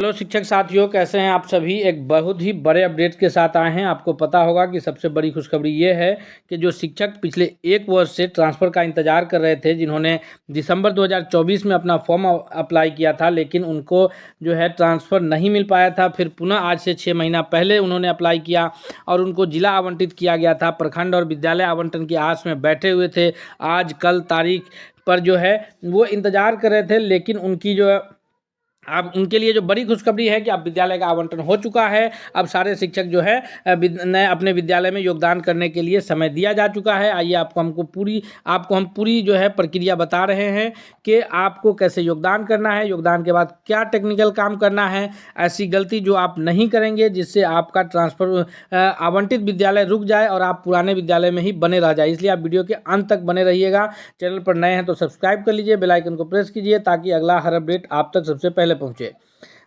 Hello शिक्षक साथियों, कैसे हैं आप सभी। एक बहुत ही बड़े अपडेट के साथ आए हैं। आपको पता होगा कि सबसे बड़ी खुशखबरी ये है कि जो शिक्षक पिछले एक वर्ष से ट्रांसफ़र का इंतज़ार कर रहे थे, जिन्होंने दिसंबर 2024 में अपना फॉर्म अप्लाई किया था, लेकिन उनको जो है ट्रांसफ़र नहीं मिल पाया था। फिर पुनः आज से 6 महीना पहले उन्होंने अप्लाई किया और उनको जिला आवंटित किया गया था। प्रखंड और विद्यालय आवंटन की आस में बैठे हुए थे। आज कल तारीख पर जो है वो इंतज़ार कर रहे थे, लेकिन उनकी जो अब उनके लिए जो बड़ी खुशखबरी है कि अब विद्यालय का आवंटन हो चुका है। अब सारे शिक्षक जो है नए अपने विद्यालय में योगदान करने के लिए समय दिया जा चुका है। आइए आपको हम पूरी जो है प्रक्रिया बता रहे हैं कि आपको कैसे योगदान करना है, योगदान के बाद क्या टेक्निकल काम करना है, ऐसी गलती जो आप नहीं करेंगे जिससे आपका ट्रांसफ़र आवंटित विद्यालय रुक जाए और आप पुराने विद्यालय में ही बने रह जाए। इसलिए आप वीडियो के अंत तक बने रहिएगा। चैनल पर नए हैं तो सब्सक्राइब कर लीजिए, बेल आइकन को प्रेस कीजिए ताकि अगला हर अपडेट आप तक सबसे पहले पहुंचे।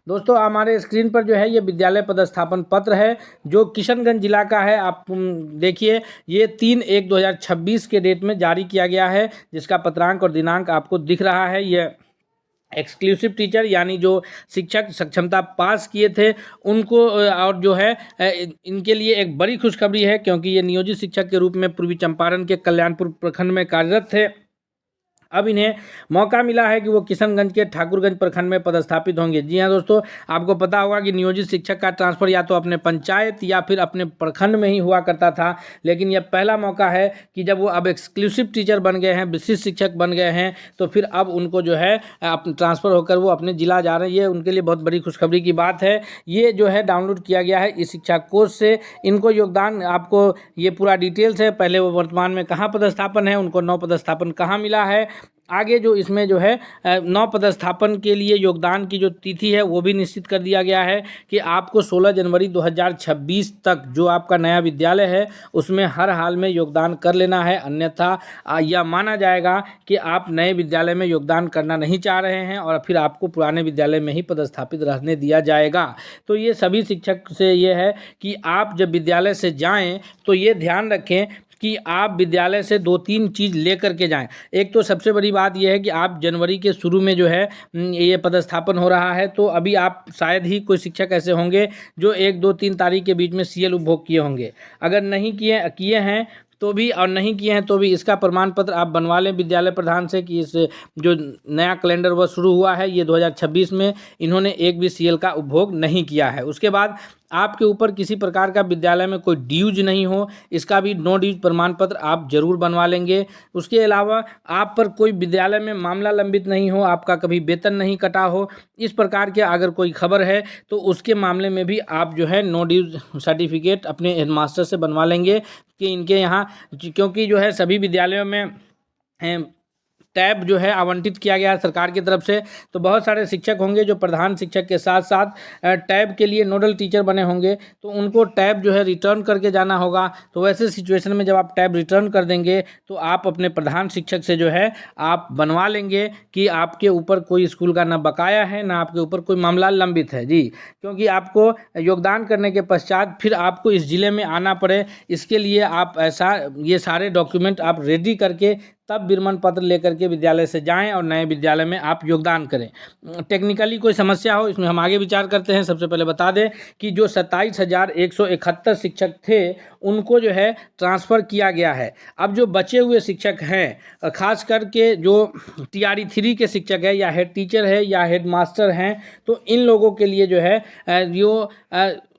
दोस्तों, हमारे स्क्रीन पर जो है ये विद्यालय पदस्थापन पत्र है जो किशनगंज जिला का है। आप देखिए, ये 3/1/2026 के डेट में जारी किया गया है, जिसका पत्रांक और दिनांक आपको दिख रहा है। ये एक्सक्लूसिव टीचर यानी जो शिक्षक सक्षमता पास किए थे उनको और जो है इनके लिए एक बड़ी खुशखबरी है, क्योंकि ये नियोजित शिक्षक के रूप में पूर्वी चंपारण के कल्याणपुर प्रखंड में कार्यरत थे। अब इन्हें मौका मिला है कि वो किशनगंज के ठाकुरगंज प्रखंड में पदस्थापित होंगे। जी हाँ दोस्तों, आपको पता होगा कि नियोजित शिक्षक का ट्रांसफ़र या तो अपने पंचायत या फिर अपने प्रखंड में ही हुआ करता था, लेकिन यह पहला मौका है कि जब वो अब एक्सक्लूसिव टीचर बन गए हैं, विशिष्ट शिक्षक बन गए हैं, तो फिर अब उनको जो है ट्रांसफ़र होकर वो अपने जिला जा रहे हैं। ये उनके लिए बहुत बड़ी खुशखबरी की बात है। ये जो है डाउनलोड किया गया है इस शिक्षा कोष से। इनको योगदान आपको ये पूरा डिटेल्स है, पहले वो वर्तमान में कहाँ पदस्थापन है, उनको नौ पदस्थापन कहाँ मिला है, आगे जो इसमें जो है नौ पदस्थापन के लिए योगदान की जो तिथि है वो भी निश्चित कर दिया गया है कि आपको 16 जनवरी 2026 तक जो आपका नया विद्यालय है उसमें हर हाल में योगदान कर लेना है। अन्यथा यह माना जाएगा कि आप नए विद्यालय में योगदान करना नहीं चाह रहे हैं और फिर आपको पुराने विद्यालय में ही पदस्थापित रहने दिया जाएगा। तो ये सभी शिक्षक से ये है कि आप जब विद्यालय से जाएँ तो ये ध्यान रखें कि आप विद्यालय से 2-3 चीज़ लेकर के जाएं। एक तो सबसे बड़ी बात यह है कि आप जनवरी के शुरू में जो है ये पदस्थापन हो रहा है, तो अभी आप शायद ही कोई शिक्षक ऐसे होंगे जो 1-2-3 तारीख के बीच में सीएल उपभोग किए होंगे। अगर नहीं किए हैं तो भी, और नहीं किए हैं तो भी इसका प्रमाण पत्र आप बनवा लें विद्यालय प्रधान से कि इस जो नया कैलेंडर वह शुरू हुआ है ये 2026 में इन्होंने एक भी सीएल का उपभोग नहीं किया है। उसके बाद आपके ऊपर किसी प्रकार का विद्यालय में कोई ड्यूज नहीं हो, इसका भी नो ड्यूज प्रमाण पत्र आप जरूर बनवा लेंगे। उसके अलावा आप पर कोई विद्यालय में मामला लंबित नहीं हो, आपका कभी वेतन नहीं कटा हो, इस प्रकार के अगर कोई खबर है तो उसके मामले में भी आप जो है नो ड्यूज सर्टिफिकेट अपने हेडमास्टर से बनवा लेंगे कि इनके यहाँ, क्योंकि जो है सभी विद्यालयों में टैब जो है आवंटित किया गया है सरकार की तरफ से। तो बहुत सारे शिक्षक होंगे जो प्रधान शिक्षक के साथ साथ टैब के लिए नोडल टीचर बने होंगे, तो उनको टैब जो है रिटर्न करके जाना होगा। तो वैसे सिचुएशन में जब आप टैब रिटर्न कर देंगे तो आप अपने प्रधान शिक्षक से जो है आप बनवा लेंगे कि आपके ऊपर कोई स्कूल का ना बकाया है, ना आपके ऊपर कोई मामला लंबित है। जी, क्योंकि आपको योगदान करने के पश्चात फिर आपको इस ज़िले में आना पड़े, इसके लिए आप ये सारे डॉक्यूमेंट आप रेडी करके तब विरमण पत्र लेकर के विद्यालय से जाएं और नए विद्यालय में आप योगदान करें। टेक्निकली कोई समस्या हो इसमें हम आगे विचार करते हैं। सबसे पहले बता दें कि जो 27,171 शिक्षक थे उनको जो है ट्रांसफ़र किया गया है। अब जो बचे हुए शिक्षक हैं, खास करके जो TRE 3 के शिक्षक है या हेड टीचर है या हेड मास्टर हैं, तो इन लोगों के लिए जो है जो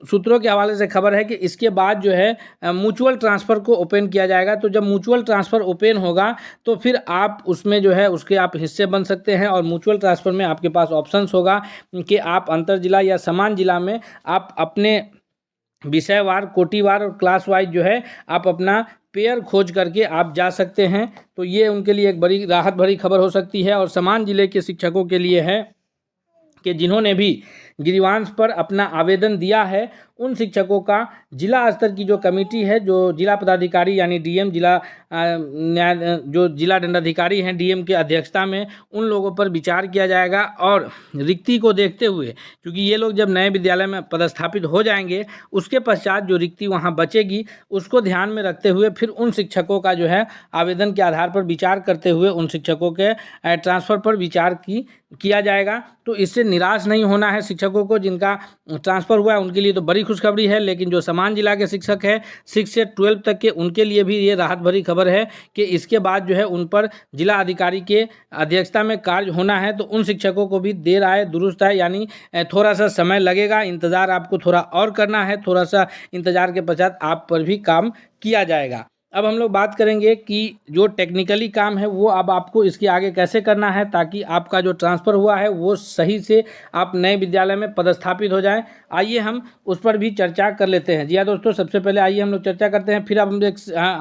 सूत्रों के हवाले से खबर है कि इसके बाद जो है म्यूचुअल ट्रांसफ़र को ओपन किया जाएगा। तो जब म्यूचुअल ट्रांसफ़र ओपन होगा तो फिर आप उसमें जो है उसके आप हिस्से बन सकते हैं और म्यूचुअल ट्रांसफ़र में आपके पास ऑप्शंस होगा कि आप अंतर जिला या समान जिला में आप अपने विषयवार, कोटिवार और क्लास वाइज जो है आप अपना पेयर खोज करके आप जा सकते हैं। तो ये उनके लिए एक बड़ी राहत भरी खबर हो सकती है। और समान जिले के शिक्षकों के लिए है कि जिन्होंने भी गिरीवांश पर अपना आवेदन दिया है उन शिक्षकों का जिला स्तर की जो कमेटी है, जो जिला पदाधिकारी यानी डीएम, जो जिला दंडाधिकारी हैं डीएम के अध्यक्षता में, उन लोगों पर विचार किया जाएगा। और रिक्ति को देखते हुए, क्योंकि ये लोग जब नए विद्यालय में पदस्थापित हो जाएंगे उसके पश्चात जो रिक्ति वहाँ बचेगी उसको ध्यान में रखते हुए फिर उन शिक्षकों का जो है आवेदन के आधार पर विचार करते हुए उन शिक्षकों के ट्रांसफ़र पर विचार किया जाएगा। तो इससे निराश नहीं होना है शिक्षक शिक्षकों को जिनका ट्रांसफ़र हुआ है उनके लिए तो बड़ी खुशखबरी है, लेकिन जो समान जिला के शिक्षक है 6 से 12 तक के, उनके लिए भी ये राहत भरी खबर है कि इसके बाद जो है उन पर जिला अधिकारी के अध्यक्षता में कार्य होना है। तो उन शिक्षकों को भी देर आए दुरुस्त है, यानी थोड़ा सा समय लगेगा, इंतज़ार आपको थोड़ा और करना है, थोड़ा सा इंतज़ार के पश्चात आप पर भी काम किया जाएगा। अब हम लोग बात करेंगे कि जो टेक्निकली काम है वो अब आपको इसके आगे कैसे करना है ताकि आपका जो ट्रांसफ़र हुआ है वो सही से आप नए विद्यालय में पदस्थापित हो जाएं। आइए हम उस पर भी चर्चा कर लेते हैं। जी हाँ दोस्तों, सबसे पहले आइए हम लोग चर्चा करते हैं। फिर अब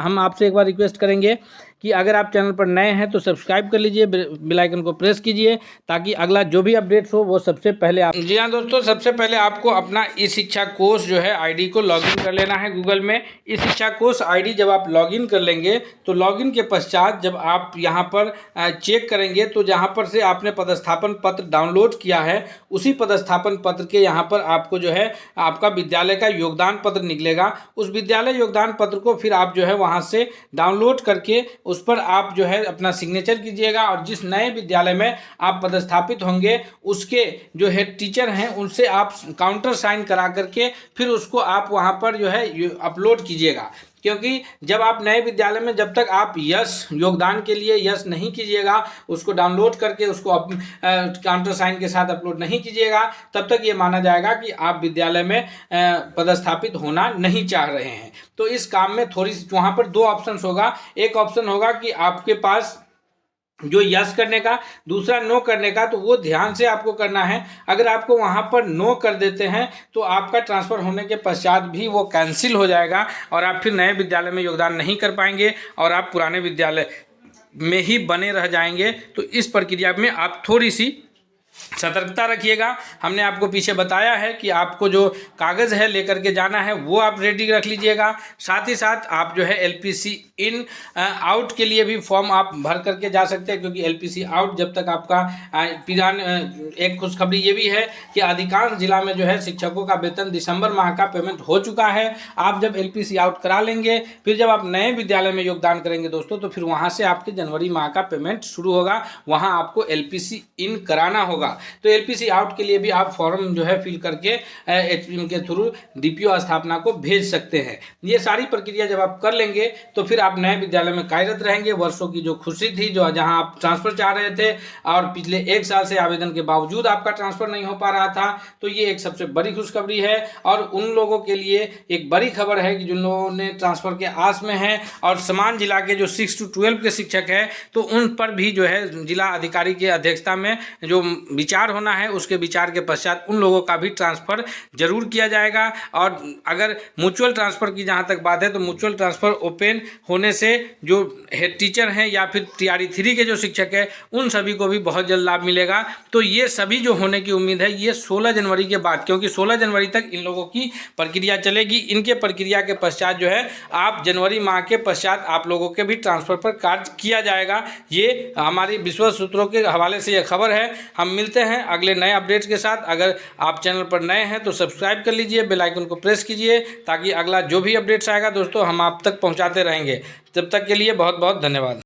हम आपसे एक बार रिक्वेस्ट करेंगे कि अगर आप चैनल पर नए हैं तो सब्सक्राइब कर लीजिए, बेल आइकन को प्रेस कीजिए ताकि अगला जो भी अपडेट्स हो वो सबसे पहले आप। जी हाँ दोस्तों, सबसे पहले आपको अपना ई शिक्षा कोष जो है आईडी को लॉगिन कर लेना है गूगल में। ई शिक्षा कोष आईडी जब आप लॉगिन कर लेंगे तो लॉगिन के पश्चात जब आप यहाँ पर चेक करेंगे तो जहाँ पर से आपने पदस्थापन पत्र डाउनलोड किया है उसी पदस्थापन पत्र के यहाँ पर आपको जो है आपका विद्यालय का योगदान पत्र निकलेगा। उस विद्यालय योगदान पत्र को फिर आप जो है वहाँ से डाउनलोड करके उस पर आप जो है अपना सिग्नेचर कीजिएगा और जिस नए विद्यालय में आप पदस्थापित होंगे उसके जो हेड टीचर हैं उनसे आप काउंटर साइन करा करके फिर उसको आप वहाँ पर जो है अपलोड कीजिएगा। क्योंकि जब आप नए विद्यालय में जब तक आप यस योगदान के लिए यस नहीं कीजिएगा, उसको डाउनलोड करके उसको काउंटर साइन के साथ अपलोड नहीं कीजिएगा, तब तक ये माना जाएगा कि आप विद्यालय में पदस्थापित होना नहीं चाह रहे हैं। तो इस काम में थोड़ी वहाँ पर दो ऑप्शंस होगा। एक ऑप्शन होगा कि आपके पास जो यस करने का, दूसरा नो करने का। तो वो ध्यान से आपको करना है। अगर आपको वहाँ पर नो कर देते हैं तो आपका ट्रांसफ़र होने के पश्चात भी वो कैंसिल हो जाएगा और आप फिर नए विद्यालय में योगदान नहीं कर पाएंगे और आप पुराने विद्यालय में ही बने रह जाएंगे। तो इस प्रक्रिया में आप थोड़ी सी सतर्कता रखिएगा। हमने आपको पीछे बताया है कि आपको जो कागज़ है लेकर के जाना है वो आप रेडी रख लीजिएगा। साथ ही साथ आप जो है एलपीसी इन आउट के लिए भी फॉर्म आप भर करके जा सकते हैं, क्योंकि एलपीसी आउट जब तक आपका एक खुशखबरी ये भी है कि अधिकांश जिला में जो है शिक्षकों का वेतन दिसंबर माह का पेमेंट हो चुका है। आप जब एलपीसी आउट करा लेंगे फिर जब आप नए विद्यालय में योगदान करेंगे दोस्तों तो फिर वहाँ से आपके जनवरी माह का पेमेंट शुरू होगा। वहाँ आपको एलपीसी इन कराना होगा। तो एलपीसी आउट के लिए भी आप फॉर्म जो है फिल करके एचपीएम के थ्रू डीपीओ स्थापना को भेज सकते हैं। ये सारी प्रक्रिया जब आप कर लेंगे तो फिर आप नए विद्यालय में कार्यरत रहेंगे। वर्षों की जो खुशी थी, जो जहां आप ट्रांसफर चाह रहे थे और पिछले 1 साल से आवेदन के बावजूद आपका ट्रांसफर नहीं हो पा रहा था, तो ये एक सबसे बड़ी खुशखबरी है। और उन लोगों के लिए एक बड़ी खबर है कि जिन लोगों ने ट्रांसफर के आस में हैं और समान जिला के जो 6 से 12 के शिक्षक हैं तो उन पर भी जो है जिला अधिकारी की अध्यक्षता में जो विचार होना है उसके विचार के पश्चात उन लोगों का भी ट्रांसफ़र जरूर किया जाएगा। और अगर म्यूचुअल ट्रांसफ़र की जहां तक बात है तो म्यूचुअल ट्रांसफ़र ओपन होने से जो हेड टीचर हैं या फिर TRE 3 के जो शिक्षक हैं उन सभी को भी बहुत जल्द लाभ मिलेगा। तो ये सभी जो होने की उम्मीद है ये 16 जनवरी के बाद, क्योंकि 16 जनवरी तक इन लोगों की प्रक्रिया चलेगी। इनके प्रक्रिया के पश्चात जो है आप जनवरी माह के पश्चात आप लोगों के भी ट्रांसफ़र पर कार्य किया जाएगा। ये हमारी विश्वस्त सूत्रों के हवाले से यह खबर है। हम मिलते हैं अगले नए अपडेट्स के साथ। अगर आप चैनल पर नए हैं तो सब्सक्राइब कर लीजिए, बेल आइकन को प्रेस कीजिए ताकि अगला जो भी अपडेट्स आएगा दोस्तों हम आप तक पहुंचाते रहेंगे। तब तक के लिए बहुत बहुत धन्यवाद।